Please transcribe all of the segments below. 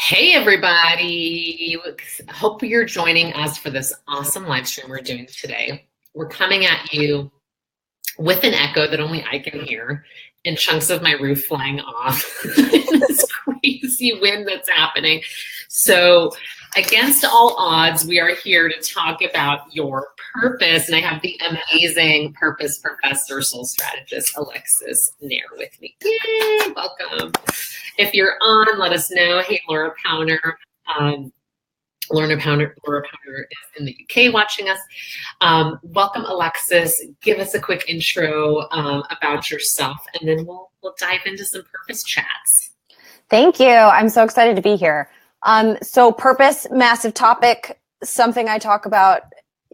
Hey, everybody. Hope you're joining us for this awesome live stream we're doing today. We're coming at you with an echo that only I can hear and chunks of my roof flying off in this crazy wind that's happening. So, against all odds, we are here to talk about your purpose. And I have the amazing purpose professor, soul strategist, Alexis Nair with me. Yay, welcome. If you're on, let us know. Hey, Laura Powner. Laura Powner is in the UK watching us. Welcome, Alexis. Give us a quick intro about yourself, and then we'll dive into some purpose chats. Thank you. I'm so excited to be here. So purpose, massive topic, something I talk about.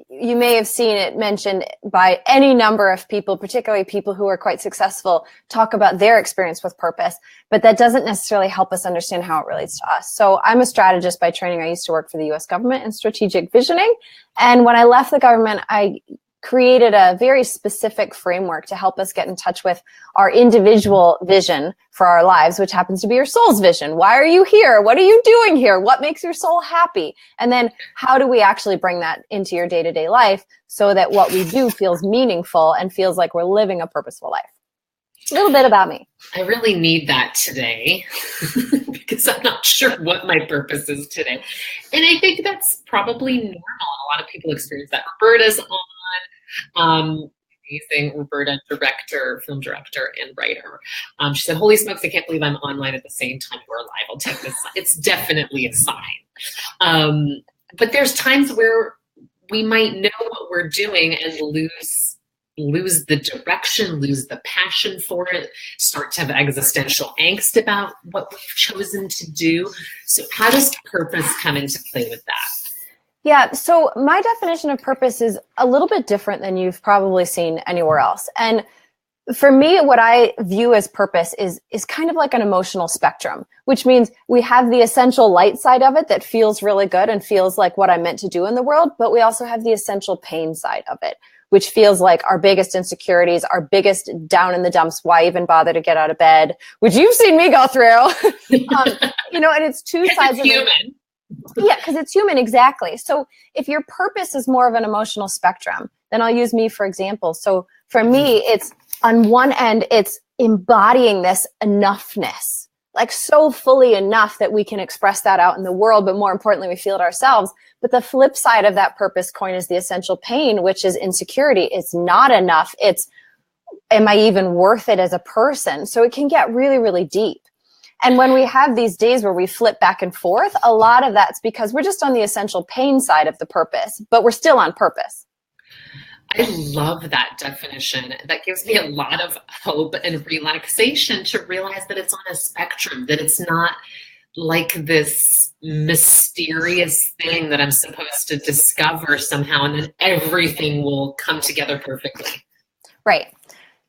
You may have seen it mentioned by any number of people, particularly people who are quite successful, talk about their experience with purpose, but that doesn't necessarily help us understand how it relates to us. So I'm a strategist by training. I used to work for the US government in strategic visioning. And when I left the government, I created a very specific framework to help us get in touch with our individual vision for our lives, which happens to be your soul's vision. Why are you here? What are you doing here? What makes your soul happy? And then how do we actually bring that into your day-to-day life so that what we do feels meaningful and feels like we're living a purposeful life? A little bit about me. I really need that today because I'm not sure what my purpose is today. And I think that's probably normal. A lot of people experience that. Roberta's on. Amazing Roberta, film director, and writer. She said, "Holy smokes, I can't believe I'm online at the same time we're live. I'll take this. It's definitely a sign." But there's times where we might know what we're doing and lose the direction, lose the passion for it, start to have existential angst about what we've chosen to do. So how does purpose come into play with that? Yeah, so my definition of purpose is a little bit different than you've probably seen anywhere else. And for me, what I view as purpose is kind of like an emotional spectrum, which means we have the essential light side of it that feels really good and feels like what I'm meant to do in the world, but we also have the essential pain side of it, which feels like our biggest insecurities, our biggest down in the dumps, why even bother to get out of bed, which you've seen me go through. And it's two sides of it. Yeah, because it's human, exactly. So if your purpose is more of an emotional spectrum, then I'll use me for example. So for me, it's on one end, it's embodying this enoughness, like so fully enough that we can express that out in the world, but more importantly, we feel it ourselves. But the flip side of that purpose coin is the essential pain, which is insecurity. It's not enough. It's, am I even worth it as a person? So it can get really, really deep. And when we have these days where we flip back and forth, a lot of that's because we're just on the essential pain side of the purpose, but we're still on purpose. I love that definition. That gives me a lot of hope and relaxation to realize that it's on a spectrum, that it's not like this mysterious thing that I'm supposed to discover somehow and then everything will come together perfectly. Right.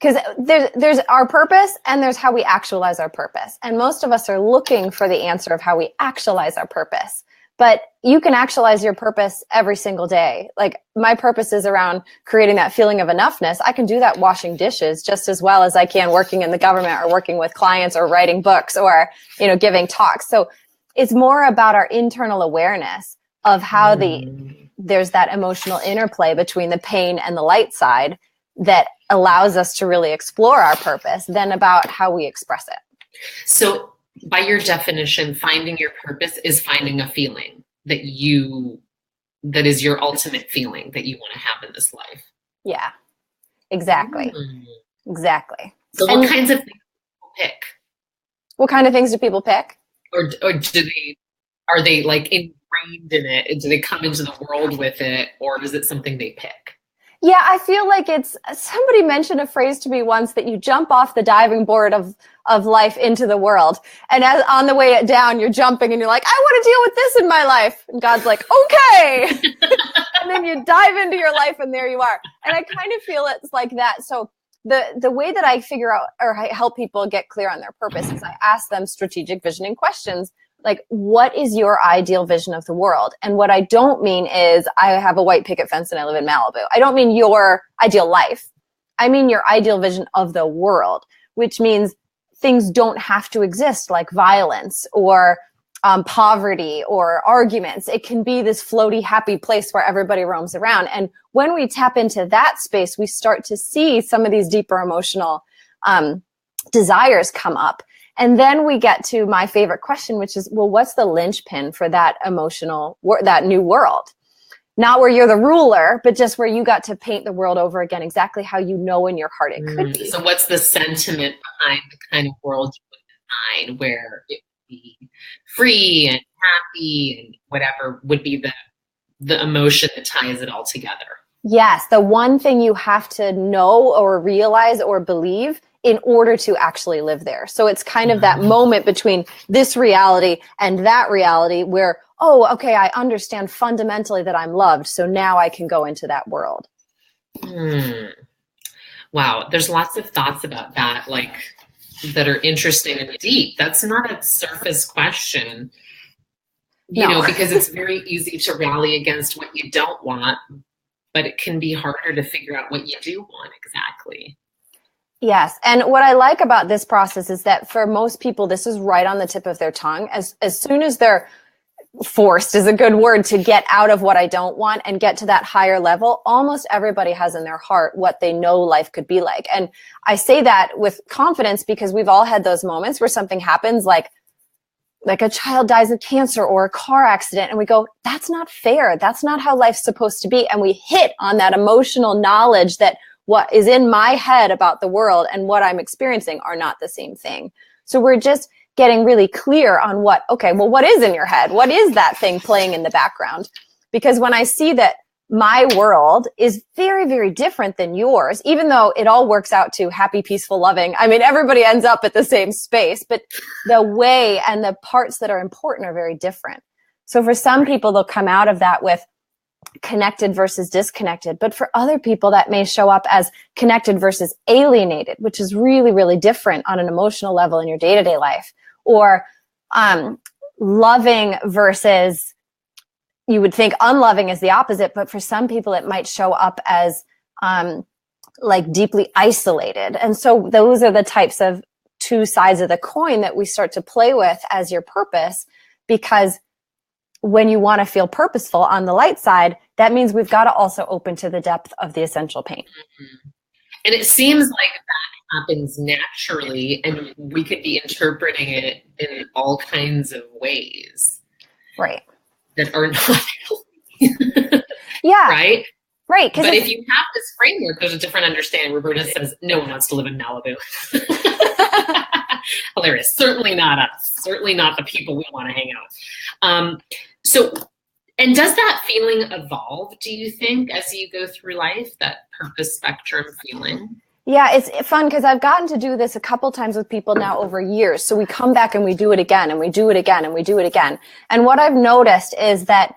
Because there's our purpose and there's how we actualize our purpose. And most of us are looking for the answer of how we actualize our purpose. But you can actualize your purpose every single day. Like my purpose is around creating that feeling of enoughness. I can do that washing dishes just as well as I can working in the government or working with clients or writing books or, giving talks. So it's more about our internal awareness of how there's that emotional interplay between the pain and the light side that allows us to really explore our purpose than about how we express it. So by your definition, finding your purpose is finding a feeling that is your ultimate feeling that you want to have in this life. Yeah, exactly. Exactly. So what kinds of things do people pick? What kind of things do people pick? Or are they like ingrained in it? Do they come into the world with it, or is it something they pick? Yeah, I feel like somebody mentioned a phrase to me once that you jump off the diving board of life into the world. And as on the way down, you're jumping and you're like, I want to deal with this in my life. And God's like, okay. And then you dive into your life and there you are. And I kind of feel it's like that. So the way that I figure out or I help people get clear on their purpose is I ask them strategic visioning questions. Like, what is your ideal vision of the world? And what I don't mean is I have a white picket fence and I live in Malibu. I don't mean your ideal life. I mean your ideal vision of the world, which means things don't have to exist like violence or poverty or arguments. It can be this floaty, happy place where everybody roams around. And when we tap into that space, we start to see some of these deeper emotional desires come up. And then we get to my favorite question, which is, well, what's the linchpin for that that new world? Not where you're the ruler, but just where you got to paint the world over again, exactly how you know in your heart it could be. So what's the sentiment behind the kind of world you would design where it would be free and happy and whatever would be the emotion that ties it all together? Yes, the one thing you have to know or realize or believe in order to actually live there. So it's kind of that moment between this reality and that reality where, oh, okay, I understand fundamentally that I'm loved. So now I can go into that world. Wow. There's lots of thoughts about that, like that are interesting and deep. That's not a surface question, you know, because it's very easy to rally against what you don't want, but it can be harder to figure out what you do want exactly. Yes. And what I like about this process is that for most people, this is right on the tip of their tongue. As soon as they're forced is a good word to get out of what I don't want and get to that higher level, almost everybody has in their heart what they know life could be like. And I say that with confidence because we've all had those moments where something happens like a child dies of cancer or a car accident and we go, that's not fair. That's not how life's supposed to be. And we hit on that emotional knowledge that what is in my head about the world and what I'm experiencing are not the same thing. So we're just getting really clear on what is in your head? What is that thing playing in the background? Because when I see that my world is very, very different than yours, even though it all works out to happy, peaceful, loving. I mean, everybody ends up at the same space, but the way and the parts that are important are very different. So for some people, they'll come out of that with connected versus disconnected. But for other people, that may show up as connected versus alienated, which is really, really different on an emotional level in your day-to-day life. Or loving versus, you would think unloving is the opposite, but for some people, it might show up as like deeply isolated. And so those are the types of two sides of the coin that we start to play with as your purpose, because when you want to feel purposeful on the light side, that means we've got to also open to the depth of the essential pain. Mm-hmm. And it seems like that happens naturally, and we could be interpreting it in all kinds of ways. Right. That are not healthy. Yeah. Right? Right. But if you have this framework, there's a different understanding. Roberta says, no one wants to live in Malibu. Hilarious. Certainly not us. Certainly not the people we want to hang out. And does that feeling evolve, do you think, as you go through life, that purpose spectrum feeling? Yeah, it's fun because I've gotten to do this a couple times with people now over years. So we come back and we do it again and we do it again and we do it again. And what I've noticed is that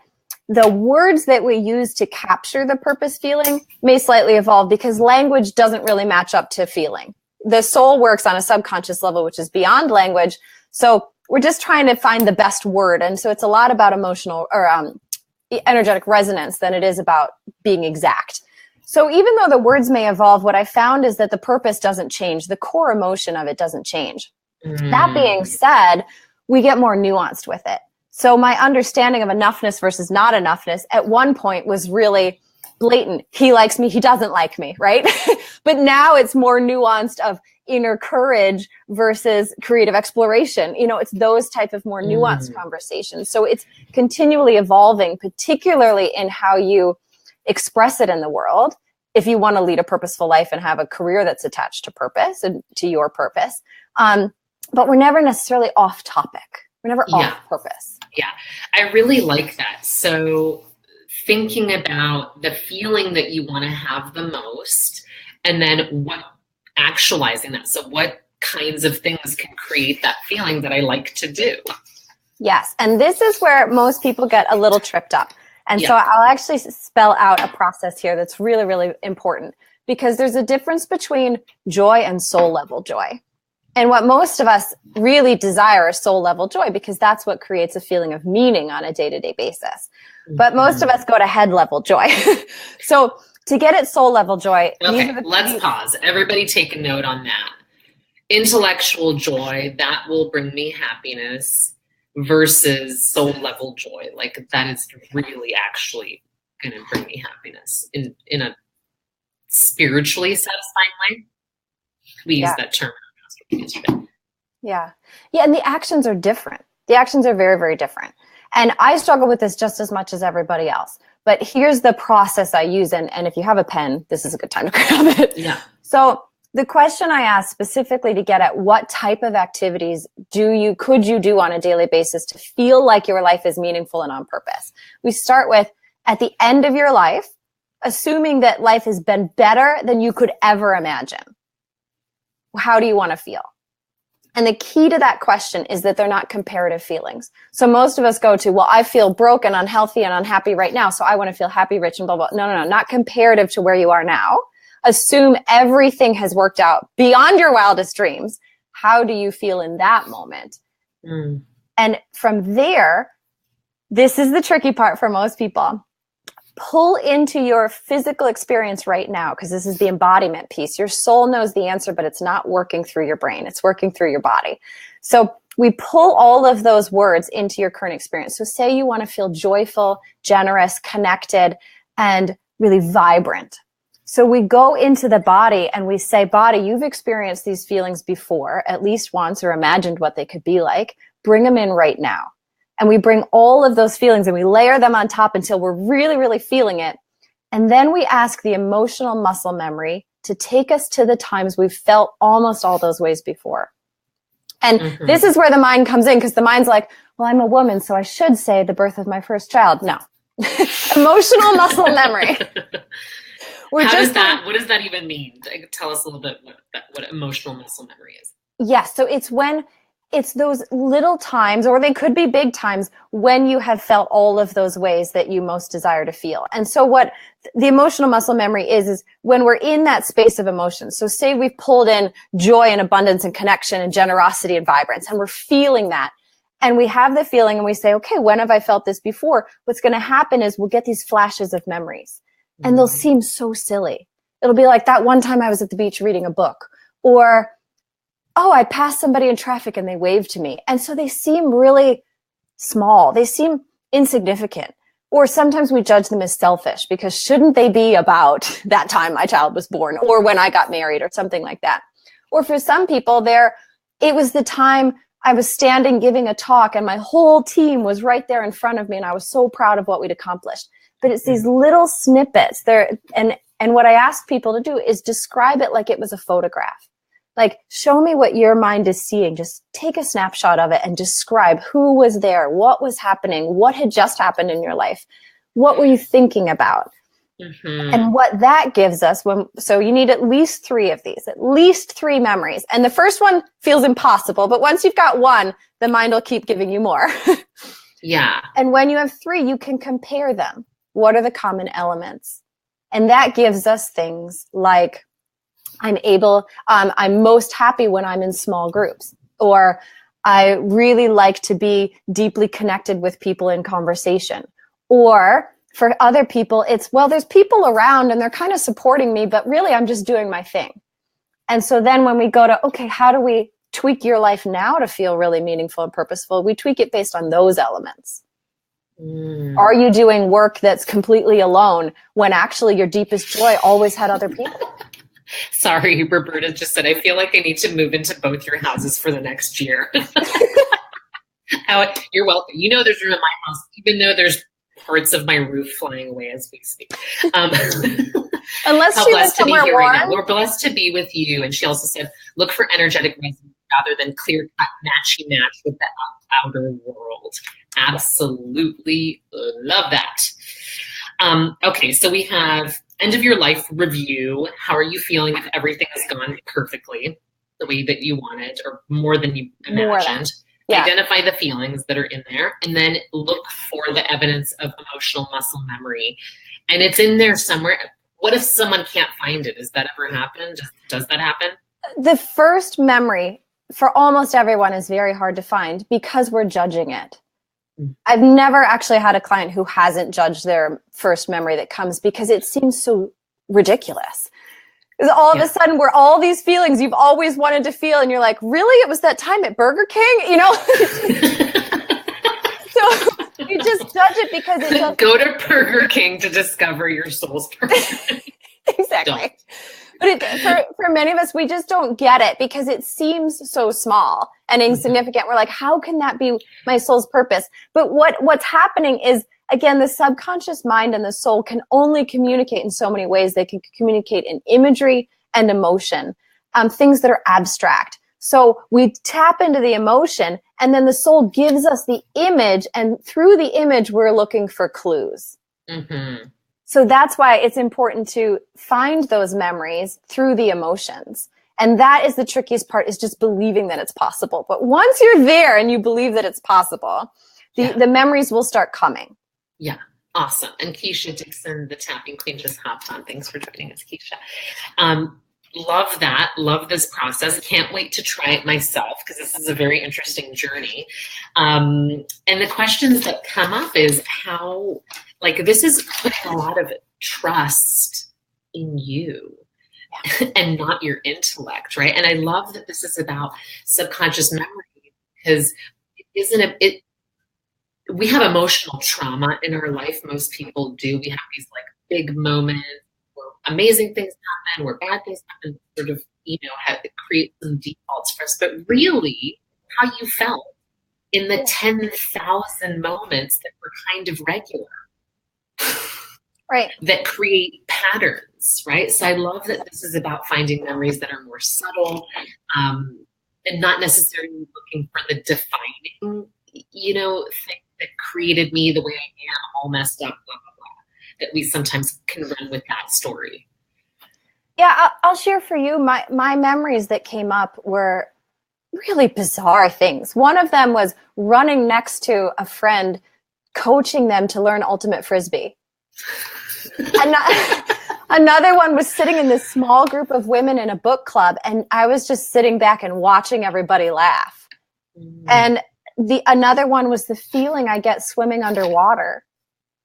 the words that we use to capture the purpose feeling may slightly evolve because language doesn't really match up to feeling. The soul works on a subconscious level, which is beyond language. So we're just trying to find the best word. And so it's a lot about emotional or energetic resonance than it is about being exact. So even though the words may evolve, what I found is that the purpose doesn't change. The core emotion of it doesn't change. That being said, we get more nuanced with it. So my understanding of enoughness versus not enoughness at one point was really blatant. He likes me, he doesn't like me, right? But now it's more nuanced of inner courage versus creative exploration. You know, it's those type of more nuanced conversations. So it's continually evolving, particularly in how you express it in the world. If you want to lead a purposeful life and have a career that's attached to purpose and to your purpose. But we're never necessarily off topic. We're never off purpose. Yeah, I really like that. So thinking about the feeling that you want to have the most, and then actualizing that. So what kinds of things can create that feeling that I like to do? Yes. And this is where most people get a little tripped up. And so I'll actually spell out a process here that's really, really important, because there's a difference between joy and soul level joy. And what most of us really desire is soul level joy, because that's what creates a feeling of meaning on a day-to-day basis. But most of us go to head level joy. So to get at soul level joy. Okay, let's pause. Everybody take a note on that. Intellectual joy, that will bring me happiness. versus soul level joy. Like that is really actually going to bring me happiness in a spiritually satisfying way. We use that term yesterday. Yeah. And the actions are different. The actions are very, very different. And I struggle with this just as much as everybody else. But here's the process I use. And if you have a pen, this is a good time to grab it. Yeah. So the question I asked specifically to get at what type of activities could you do on a daily basis to feel like your life is meaningful and on purpose? We start with, at the end of your life, assuming that life has been better than you could ever imagine. How do you want to feel? And the key to that question is that they're not comparative feelings. So most of us go to, well, I feel broken, unhealthy, and unhappy right now, so I want to feel happy, rich, and blah, blah. No, not comparative to where you are now. Assume everything has worked out beyond your wildest dreams. How do you feel in that moment? And from there, this is the tricky part for most people. Pull into your physical experience right now, because this is the embodiment piece. Your soul knows the answer, but it's not working through your brain. It's working through your body. So we pull all of those words into your current experience. So say you want to feel joyful, generous, connected, and really vibrant. So we go into the body and we say, body, you've experienced these feelings before, at least once, or imagined what they could be like. Bring them in right now. And we bring all of those feelings and we layer them on top until we're really, really feeling it. And then we ask the emotional muscle memory to take us to the times we've felt almost all those ways before. And this is where the mind comes in, because the mind's like, well, I'm a woman, so I should say the birth of my first child. No. Emotional muscle memory. What does that even mean? Tell us a little bit what emotional muscle memory is. Yes. So it's those little times, or they could be big times, when you have felt all of those ways that you most desire to feel. And so what the emotional muscle memory is when we're in that space of emotion. So say we've pulled in joy and abundance and connection and generosity and vibrance, and we're feeling that. And we have the feeling and we say, okay, when have I felt this before? What's going to happen is we'll get these flashes of memories, and they'll seem so silly. It'll be like that one time I was at the beach reading a book, or oh, I passed somebody in traffic and they waved to me. And so they seem really small. They seem insignificant. Or sometimes we judge them as selfish, because shouldn't they be about that time my child was born, or when I got married, or something like that. Or for some people, it was the time I was standing giving a talk and my whole team was right there in front of me and I was so proud of what we'd accomplished. But it's these little snippets there. And what I ask people to do is describe it like it was a photograph. Like, show me what your mind is seeing. Just take a snapshot of it and describe who was there, what was happening, what had just happened in your life, what were you thinking about? And what that gives us, so you need at least 3 of these, at least 3 memories. And the first one feels impossible, but once you've got one, the mind will keep giving you more. Yeah. And when you have 3, you can compare them. What are the common elements? And that gives us things like, I'm most happy when I'm in small groups, or I really like to be deeply connected with people in conversation. Or for other people, it's, well, there's people around and they're kind of supporting me, but really I'm just doing my thing. And so then when we go to, okay, how do we tweak your life now to feel really meaningful and purposeful? We tweak it based on those elements. Are you doing work that's completely alone when actually your deepest joy always had other people? Sorry, Roberta just said, I feel like I need to move into both your houses for the next year. You're welcome. You know there's room in my house, even though there's parts of my roof flying away as we speak. Unless she lives somewhere warm. Right, we're blessed to be with you. And she also said, look for energetic resonance rather than clear-cut match with the outer world. Absolutely love that. Okay, so we have end of your life review. How are you feeling if everything has gone perfectly the way that you wanted, or more than you imagined? Yeah. Identify the feelings that are in there, and then look for the evidence of emotional muscle memory. And it's in there somewhere. What if someone can't find it? Does that ever happen? Does that happen? The first memory for almost everyone is very hard to find because we're judging it. I've never actually had a client who hasn't judged their first memory that comes, because it seems so ridiculous. Because all of a sudden we're all these feelings you've always wanted to feel, and you're like, really? It was that time at Burger King? You know? judge it because it doesn't. Go to Burger King to discover your soul's purpose. Exactly. Don't. But for many of us, we just don't get it because it seems so small and insignificant. We're like, how can that be my soul's purpose? But what's happening is, again, the subconscious mind and the soul can only communicate in so many ways. They can communicate in imagery and emotion, things that are abstract. So we tap into the emotion, and then the soul gives us the image, and through the image, we're looking for clues. Mm-hmm. So that's why it's important to find those memories through the emotions. And that is the trickiest part, is just believing that it's possible. But once you're there and you believe that it's possible, the memories will start coming. Yeah. Awesome. And Keisha Dixon, the tapping queen, just hopped on. Thanks for joining us, Keisha. Love that. Love this process. Can't wait to try it myself because this is a very interesting journey. And the questions that come up is how, like, this is putting a lot of trust in you and not your intellect, right? And I love that this is about subconscious memory because we have emotional trauma in our life. Most people do. We have these like big moments where amazing things happen, where bad things happen, sort of, create some defaults for us. But really, how you felt in the 10,000 moments that were kind of regular. Right. That create patterns, right? So I love that this is about finding memories that are more subtle, and not necessarily looking for the defining, thing that created me the way I am, all messed up, blah, blah, blah, that we sometimes can run with that story. Yeah, I'll share for you. My memories that came up were really bizarre things. One of them was running next to a friend, coaching them to learn ultimate frisbee. Another one was sitting in this small group of women in a book club, and I was just sitting back and watching everybody laugh. And another one was the feeling I get swimming underwater.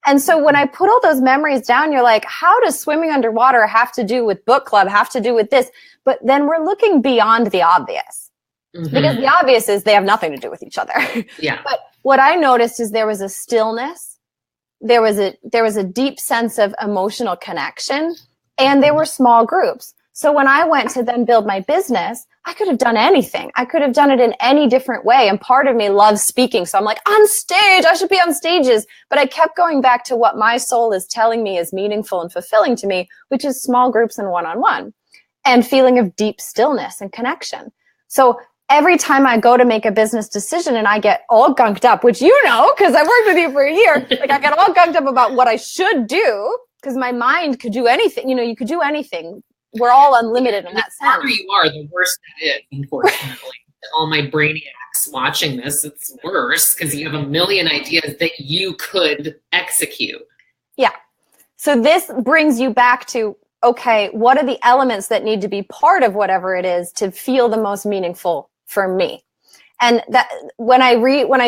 And so when I put all those memories down, you're like, how does swimming underwater have to do with book club, have to do with this? But then we're looking beyond the obvious. Mm-hmm. Because the obvious is they have nothing to do with each other. Yeah. But what I noticed is there was a stillness. There was a deep sense of emotional connection, and there were small groups. So when I went to then build my business, I could have done anything. I could have done it in any different way. And part of me loves speaking. So I'm like, on stage, I should be on stages. But I kept going back to what my soul is telling me is meaningful and fulfilling to me, which is small groups and one-on-one and feeling of deep stillness and connection. So every time I go to make a business decision and I get all gunked up, which because I worked with you for a year, like I get all gunked up about what I should do because my mind could do anything. You could do anything. We're all unlimited in that sense. The harder you are, the worse it is, unfortunately. All my brainiacs watching this, it's worse because you have a million ideas that you could execute. Yeah. So this brings you back to, okay, what are the elements that need to be part of whatever it is to feel the most meaningful for me? And that when I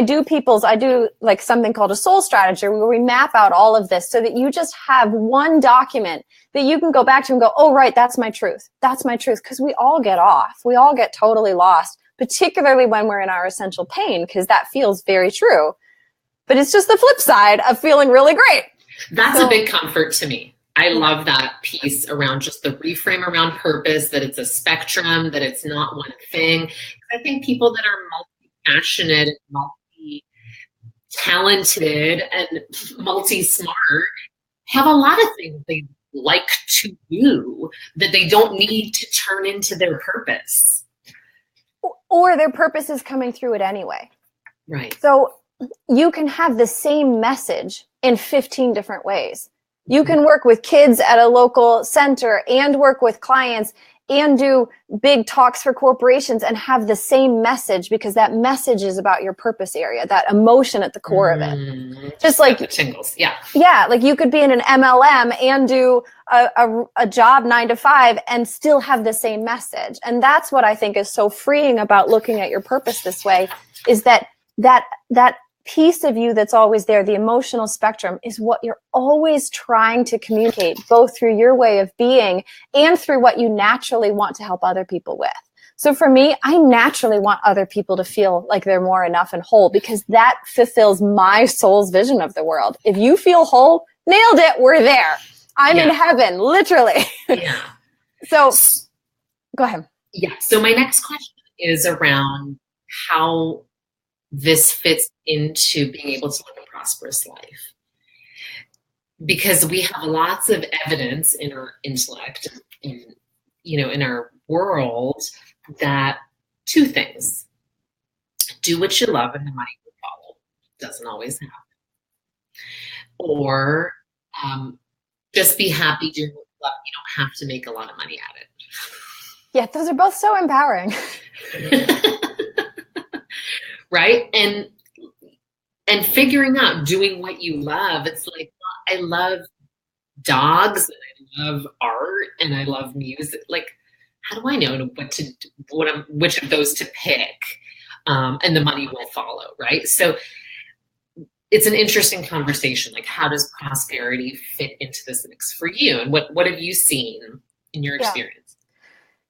do I do like something called a soul strategy where we map out all of this so that you just have one document that you can go back to and go, oh, right, that's my truth. That's my truth. Because we all get off. We all get totally lost, particularly when we're in our essential pain, because that feels very true. But it's just the flip side of feeling really great. That's a big comfort to me. I love that piece around just the reframe around purpose, that it's a spectrum, that it's not one thing. I think people that are multi-passionate, multi-talented, and multi-smart have a lot of things they like to do that they don't need to turn into their purpose. Or their purpose is coming through it anyway. Right. So you can have the same message in 15 different ways. You can work with kids at a local center and work with clients and do big talks for corporations and have the same message because that message is about your purpose area, that emotion at the core of it. Just like the tingles. Yeah. Yeah. Like you could be in an MLM and do a job 9 to 5 and still have the same message. And that's what I think is so freeing about looking at your purpose this way is that piece of you that's always there, the emotional spectrum, is what you're always trying to communicate, both through your way of being and through what you naturally want to help other people with. So for me, I naturally want other people to feel like they're more enough and whole, because that fulfills my soul's vision of the world. If you feel whole, nailed it, we're there. I'm in heaven, literally. Yeah. So go ahead. Yeah. So my next question is around how this fits into being able to live a prosperous life. Because we have lots of evidence in our intellect, in our world, that two things: do what you love and the money will follow. Doesn't always happen. Or just be happy doing what you love. You don't have to make a lot of money at it. Yeah, those are both so empowering. Right? And figuring out doing what you love. It's like, I love dogs, and I love art, and I love music. Like, how do I know which of those to pick? And the money will follow, right? So it's an interesting conversation. Like, how does prosperity fit into this mix for you? And what have you seen in your experience?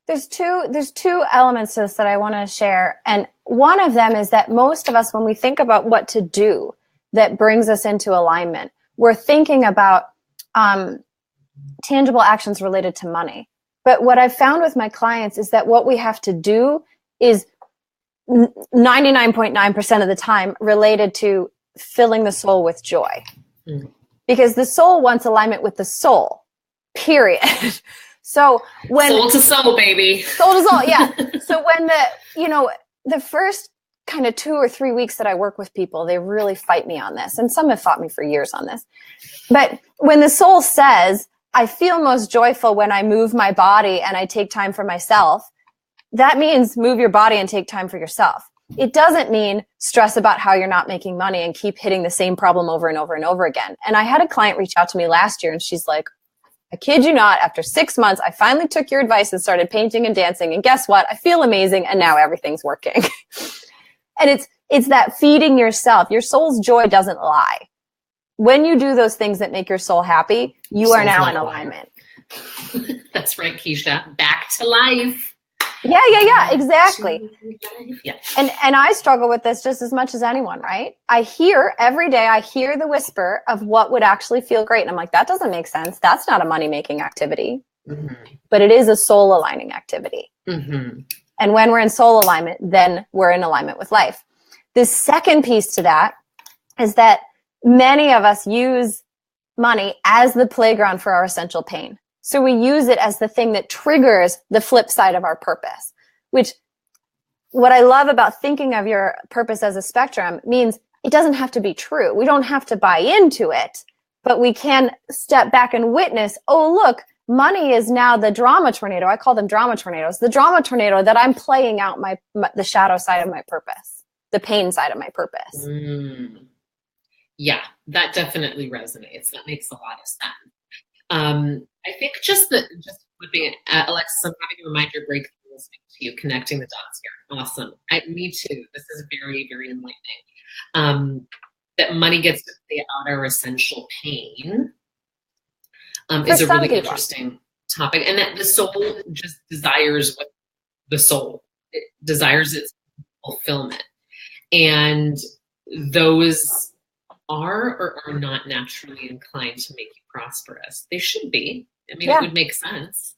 There's two elements to this that I want to share. And one of them is that most of us, when we think about what to do that brings us into alignment, we're thinking about tangible actions related to money. But what I've found with my clients is that what we have to do is 99.9% of the time related to filling the soul with joy. Mm. Because the soul wants alignment with the soul, period. So when soul to soul, baby. Soul to soul, yeah. So when the first kind of 2 or 3 weeks that I work with people, they really fight me on this. And some have fought me for years on this. But when the soul says, I feel most joyful when I move my body and I take time for myself, that means move your body and take time for yourself. It doesn't mean stress about how you're not making money and keep hitting the same problem over and over and over again. And I had a client reach out to me last year, and she's like, I kid you not, after 6 months, I finally took your advice and started painting and dancing. And guess what? I feel amazing. And now everything's working. And it's that feeding yourself. Your soul's joy doesn't lie. When you do those things that make your soul happy, you are now in alignment. That's right, Keisha. Back to life. Yeah, exactly. Yeah. And I struggle with this just as much as anyone, right? Every day I hear the whisper of what would actually feel great. And I'm like, that doesn't make sense. That's not a money-making activity. Mm-hmm. But it is a soul-aligning activity. Mm-hmm. And when we're in soul alignment, then we're in alignment with life. The second piece to that is that many of us use money as the playground for our essential pain. So we use it as the thing that triggers the flip side of our purpose, which what I love about thinking of your purpose as a spectrum means it doesn't have to be true. We don't have to buy into it, but we can step back and witness, oh, look, money is now the drama tornado. I call them drama tornadoes. The drama tornado that I'm playing out the shadow side of my purpose, the pain side of my purpose. Mm. Yeah, that definitely resonates. That makes a lot of sense. I think just would be, Alexis, I'm having a reminder break listening to you, connecting the dots here. Awesome. Me too. This is very, very enlightening. That money gets to play out our essential pain is a really interesting topic. And that the soul just desires what the soul, it desires its fulfillment. And those are or are not naturally inclined to make you prosperous. They should be. I mean, It would make sense.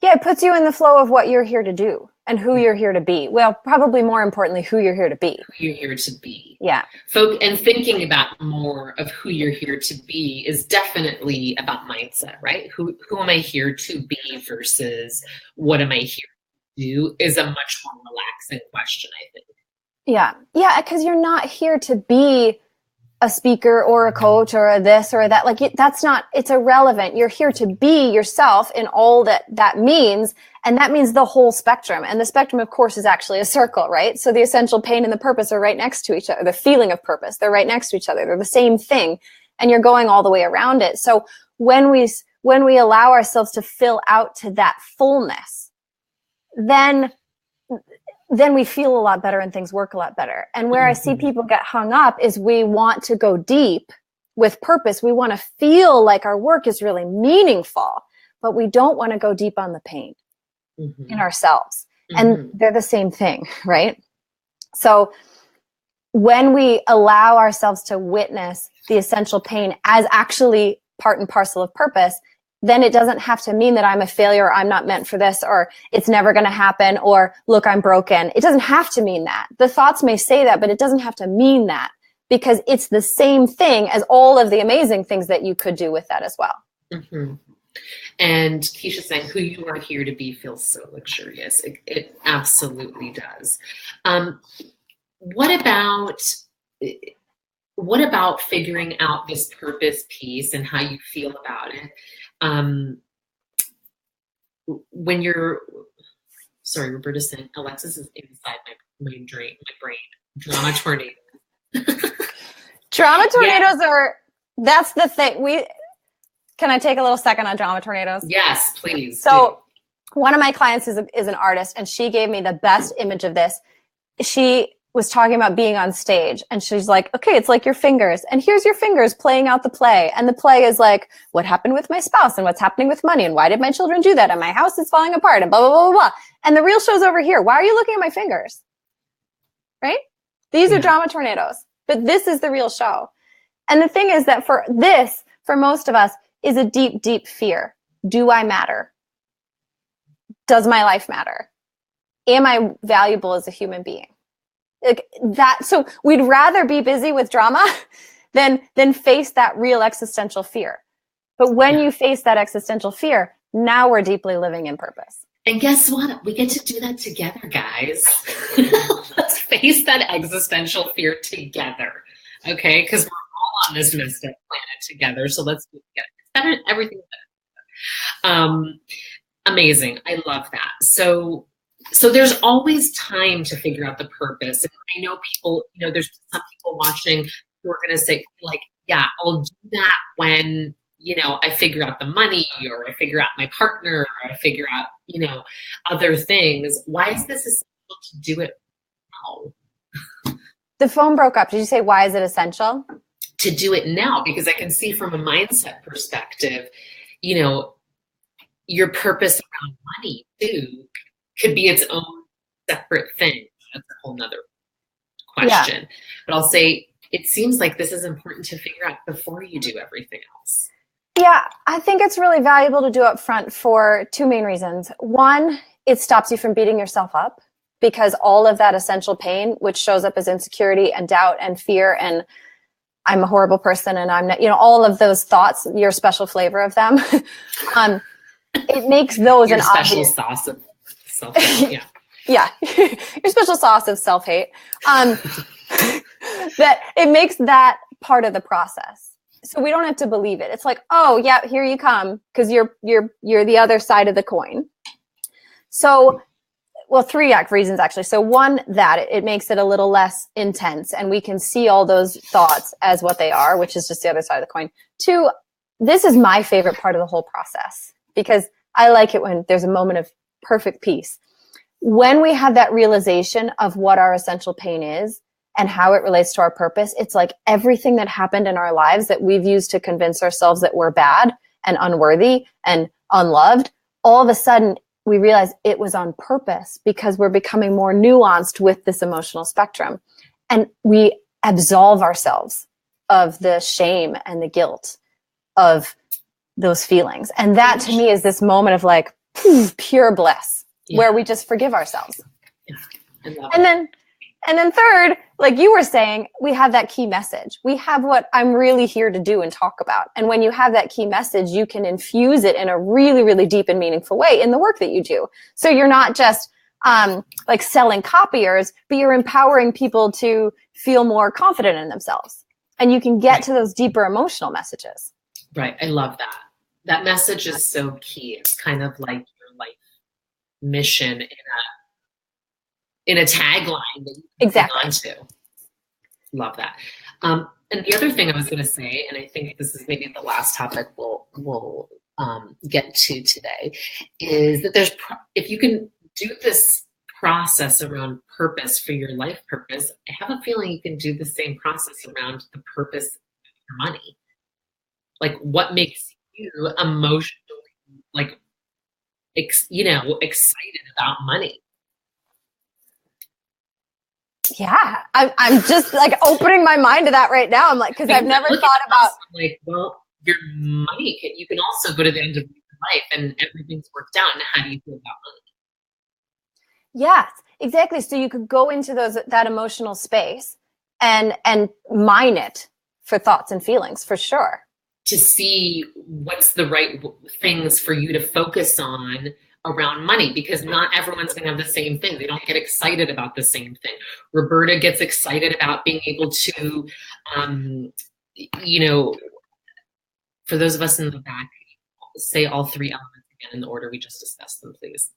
Yeah, it puts you in the flow of what you're here to do and who you're here to be. Well, probably more importantly, who you're here to be. Who you're here to be. Yeah. And thinking about more of who you're here to be is definitely about mindset, right? Who am I here to be versus what am I here to do is a much more relaxing question, I think. Yeah. Yeah, because you're not here to be a speaker or a coach or a this or that. Like it's irrelevant. You're here to be yourself in all that means. And that means the whole spectrum. And the spectrum, of course, is actually a circle, right? So the essential pain and the purpose are right next to each other. The feeling of purpose, they're right next to each other. They're the same thing. And you're going all the way around it. So when we allow ourselves to fill out to that fullness, then we feel a lot better and things work a lot better. And where I see people get hung up is we want to go deep with purpose. We want to feel like our work is really meaningful, but we don't want to go deep on the pain in ourselves. And they're the same thing, right? So when we allow ourselves to witness the essential pain as actually part and parcel of purpose, then it doesn't have to mean that I'm a failure, or I'm not meant for this, or it's never going to happen, or look, I'm broken. It doesn't have to mean that. The thoughts may say that, but it doesn't have to mean that, because it's the same thing as all of the amazing things that you could do with that as well. Mm-hmm. And Keisha saying, who you are here to be feels so luxurious. It absolutely does. What about figuring out this purpose piece and how you feel about it? When you're, sorry, Roberta's saying, Alexis is inside my brain, drama tornado. Drama tornadoes that's the thing. Can I take a little second on drama tornadoes? Yes, please. So one of my clients is an artist, and she gave me the best image of this. She was talking about being on stage, and she's like, okay, it's like your fingers, and here's your fingers playing out the play. And the play is like, what happened with my spouse, and what's happening with money, and why did my children do that, and my house is falling apart, and blah, blah, blah, blah. And the real show's over here. Why are you looking at my fingers? Right? These are drama tornadoes, but this is the real show. And the thing is that for most of us, is a deep, deep fear. Do I matter? Does my life matter? Am I valuable as a human being? Like that. So we'd rather be busy with drama than face that real existential fear. But when you face that existential fear, now we're deeply living in purpose. And guess what? We get to do that together, guys. Let's face that existential fear together. Okay? Because we're all on this mystic planet together. So let's do it together. Everything's better. Amazing. I love that. So there's always time to figure out the purpose. And I know people, there's some people watching who are going to say, like, yeah, I'll do that when, I figure out the money, or I figure out my partner, or I figure out, other things. Why is this essential to do it now? The phone broke up. Did you say, why is it essential? To do it now, because I can see from a mindset perspective, your purpose around money too could be its own separate thing. That's a whole nother question. Yeah. But I'll say it seems like this is important to figure out before you do everything else. Yeah, I think it's really valuable to do up front for two main reasons. One, it stops you from beating yourself up, because all of that essential pain, which shows up as insecurity and doubt and fear and I'm a horrible person and I'm not, all of those thoughts, your special flavor of them, it makes those your an special obvious sauce of self-hate. Yeah. Your special sauce of self-hate. That it makes that part of the process. So we don't have to believe it. It's like, oh yeah, here you come, because you're the other side of the coin. So, well, three reasons actually. So one, that it makes it a little less intense, and we can see all those thoughts as what they are, which is just the other side of the coin. Two, this is my favorite part of the whole process, because I like it when there's a moment of perfect peace. When we have that realization of what our essential pain is and how it relates to our purpose, it's like everything that happened in our lives that we've used to convince ourselves that we're bad and unworthy and unloved, all of a sudden we realize it was on purpose, because we're becoming more nuanced with this emotional spectrum. And we absolve ourselves of the shame and the guilt of those feelings. And that to me is this moment of like pure bliss, where we just forgive ourselves. Yeah. And then third, like you were saying, we have that key message. We have what I'm really here to do and talk about. And when you have that key message, you can infuse it in a really, really deep and meaningful way in the work that you do. So you're not just like selling copiers, but you're empowering people to feel more confident in themselves. And you can get to those deeper emotional messages. Right. I love that. That message is so key. It's kind of like your life mission in a tagline that you can hang on to. Love that. And the other thing I was going to say, and I think this is maybe the last topic we'll get to today, is that if you can do this process around purpose for your life purpose, I have a feeling you can do the same process around the purpose of your money. Like what makes you emotionally, like, excited about money. Yeah, I'm just like opening my mind to that right now. I'm like, because I've never thought about like, well, your money, you can also go to the end of your life and everything's worked out. And how do you feel about money? Yes, exactly. So you could go into that emotional space and mine it for thoughts and feelings, for sure. To see what's the right things for you to focus on around money, because not everyone's going to have the same thing. They don't get excited about the same thing. Roberta gets excited about being able to, for those of us in the back, say all three elements again in the order we just discussed them, please.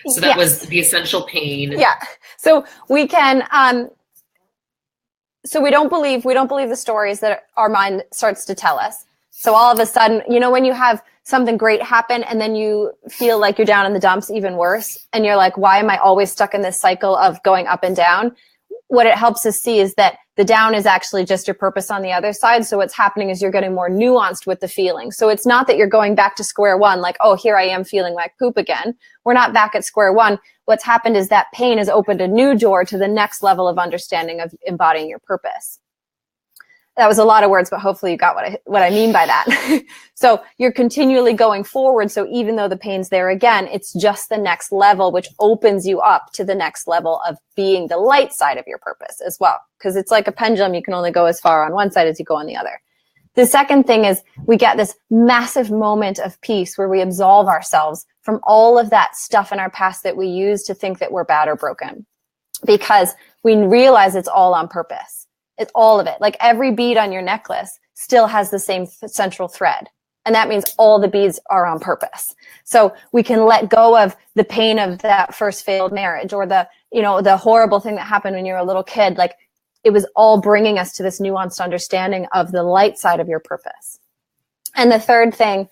So that was the essential pain. Yeah. So we can, so we don't believe the stories that our mind starts to tell us. So all of a sudden, when you have something great happen and then you feel like you're down in the dumps even worse, and you're like, why am I always stuck in this cycle of going up and down? What it helps us see is that the down is actually just your purpose on the other side. So what's happening is you're getting more nuanced with the feeling. So it's not that you're going back to square one, like, oh, here I am feeling like poop again. We're not back at square one. What's happened is that pain has opened a new door to the next level of understanding of embodying your purpose. That was a lot of words, but hopefully you got what I mean by that. So you're continually going forward. So even though the pain's there again, it's just the next level, which opens you up to the next level of being the light side of your purpose as well. Because it's like a pendulum. You can only go as far on one side as you go on the other. The second thing is we get this massive moment of peace where we absolve ourselves from all of that stuff in our past that we use to think that we're bad or broken, because we realize it's all on purpose. It's all of it. Like every bead on your necklace still has the same central thread. And that means all the beads are on purpose. So we can let go of the pain of that first failed marriage, or the horrible thing that happened when you were a little kid. Like it was all bringing us to this nuanced understanding of the light side of your purpose. And the third thing,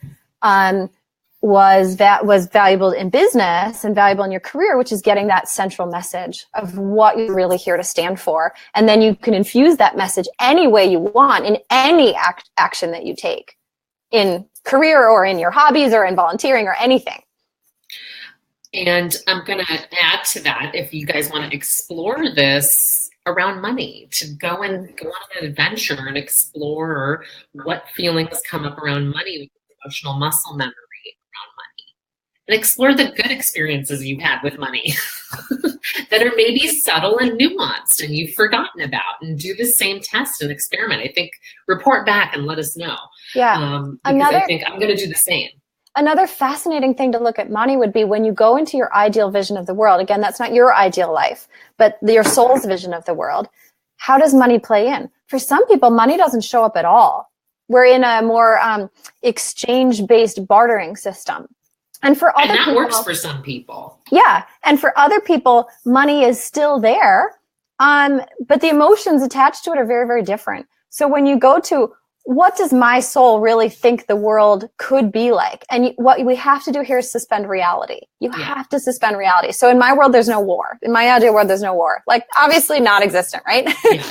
was valuable in business and valuable in your career, which is getting that central message of what you're really here to stand for. And then you can infuse that message any way you want in any action that you take in career or in your hobbies or in volunteering or anything. And I'm going to add to that, if you guys want to explore this around money, to go on an adventure and explore what feelings come up around money with emotional muscle memory. And explore the good experiences you had with money that are maybe subtle and nuanced and you've forgotten about, and do the same test and experiment. I think report back and let us know. Yeah. I think I'm going to do the same. Another fascinating thing to look at money would be when you go into your ideal vision of the world. Again, that's not your ideal life, but your soul's vision of the world. How does money play in? For some people, money doesn't show up at all. We're in a more exchange-based bartering system. And for other people, works for some people. Yeah. And for other people, money is still there. But the emotions attached to it are very, very different. So when you go to, what does my soul really think the world could be like? And what we have to do here is suspend reality. You have to suspend reality. So in my world, there's no war. In my ideal world, there's no war. Like obviously not existent, right? Yeah.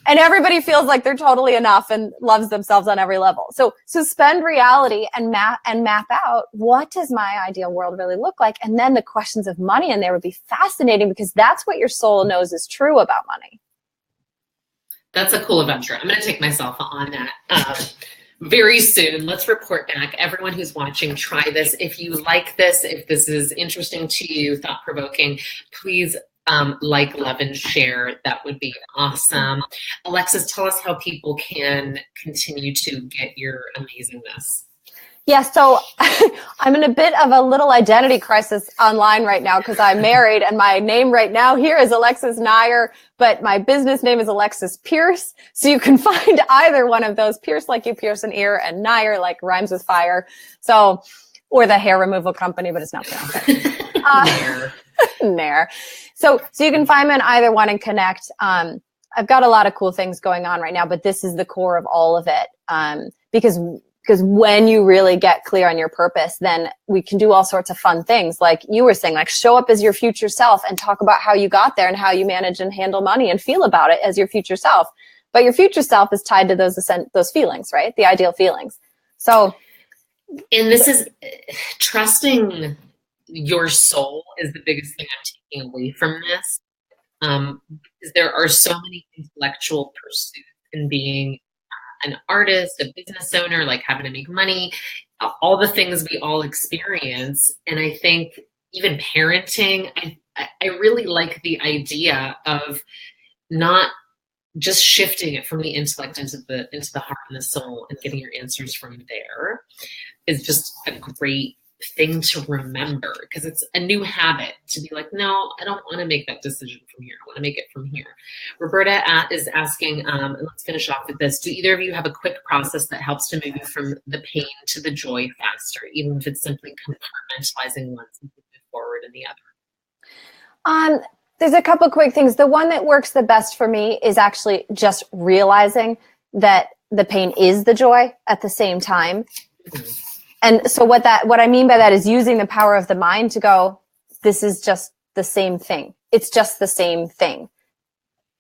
And everybody feels like they're totally enough and loves themselves on every level. So suspend reality and map out, what does my ideal world really look like? And then the questions of money in there would be fascinating, because that's what your soul knows is true about money. That's a cool adventure. I'm going to take myself on that very soon. Let's report back. Everyone who's watching, try this. If you like this, if this is interesting to you, thought-provoking, please like, love, and share. That would be awesome. Alexis, tell us how people can continue to get your amazingness. Yeah, so I'm in a bit of a little identity crisis online right now because I'm married and my name right now here is Alexis Nair, but my business name is Alexis Pierce. So you can find either one of those, Pierce like you pierce an ear, and Nair like rhymes with fire. So, or the hair removal company, but it's not pronounced. Nair. So you can find me on either one and connect. I've got a lot of cool things going on right now, but this is the core of all of it. Because when you really get clear on your purpose, then we can do all sorts of fun things. Like you were saying, like show up as your future self and talk about how you got there and how you manage and handle money and feel about it as your future self. But your future self is tied to those feelings, right? The ideal feelings. So. And this is trusting your soul is the biggest thing I'm taking away from this. Because there are so many intellectual pursuits in being an artist, a business owner, like having to make money, all the things we all experience. And I think even parenting, I really like the idea of not just shifting it from the intellect into the heart and the soul and getting your answers from there is just a great thing to remember, because it's a new habit to be like, no, I don't want to make that decision from here. I want to make it from here. Roberta is asking, and let's finish off with this. Do either of you have a quick process that helps to move you from the pain to the joy faster, even if it's simply compartmentalizing one and moving forward in the other? There's a couple quick things. The one that works the best for me is actually just realizing that the pain is the joy at the same time. Mm-hmm. And so what I mean by that is using the power of the mind to go, this is just the same thing. It's just the same thing.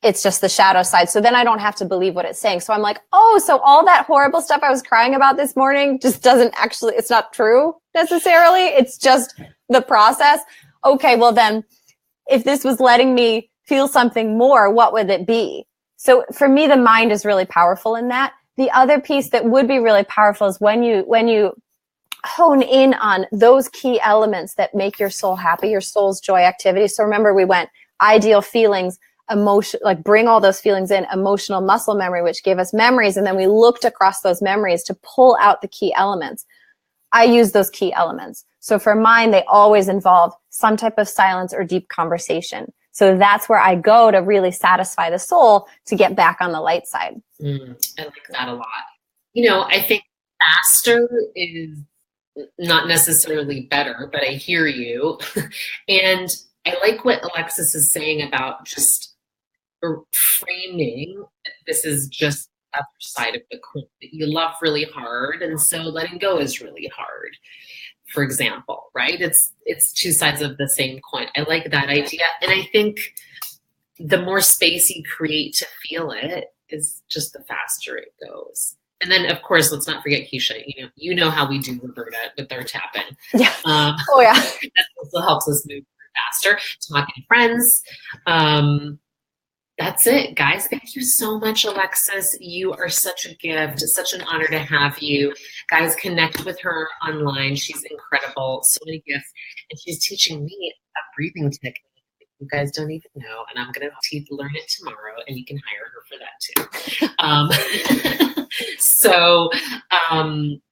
It's just the shadow side. So then I don't have to believe what it's saying. So I'm like, oh, so all that horrible stuff I was crying about this morning just doesn't actually, it's not true necessarily. It's just the process. Okay, well then, if this was letting me feel something more, what would it be? So for me, the mind is really powerful in that. The other piece that would be really powerful is when you hone in on those key elements that make your soul happy, your soul's joy activity. So remember, we went ideal feelings, emotion, like bring all those feelings in, emotional muscle memory, which gave us memories. And then we looked across those memories to pull out the key elements. I use those key elements. So for mine, they always involve some type of silence or deep conversation. So that's where I go to really satisfy the soul to get back on the light side. I like that a lot. I think faster is not necessarily better, but I hear you. And I like what Alexis is saying about just framing that this is just the other side of the coin, that you love really hard, and so letting go is really hard, for example, right? It's two sides of the same coin. I like that idea. And I think the more space you create to feel it is just the faster it goes. And then, of course, let's not forget Keisha. You know how we do, Roberta, with our tapping. Yeah. Oh, yeah. That also helps us move faster. Talking to friends. That's it, guys. Thank you so much, Alexis. You are such a gift. It's such an honor to have you. Guys, connect with her online. She's incredible. So many gifts. And she's teaching me a breathing technique that you guys don't even know. And I'm going to learn it tomorrow, and you can hire her for that too. So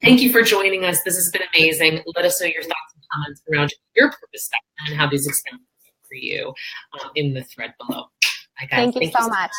thank you for joining us. This has been amazing. Let us know your thoughts and comments around your purpose and how these experiments work for you in the thread below. Bye, guys. Thank you so much.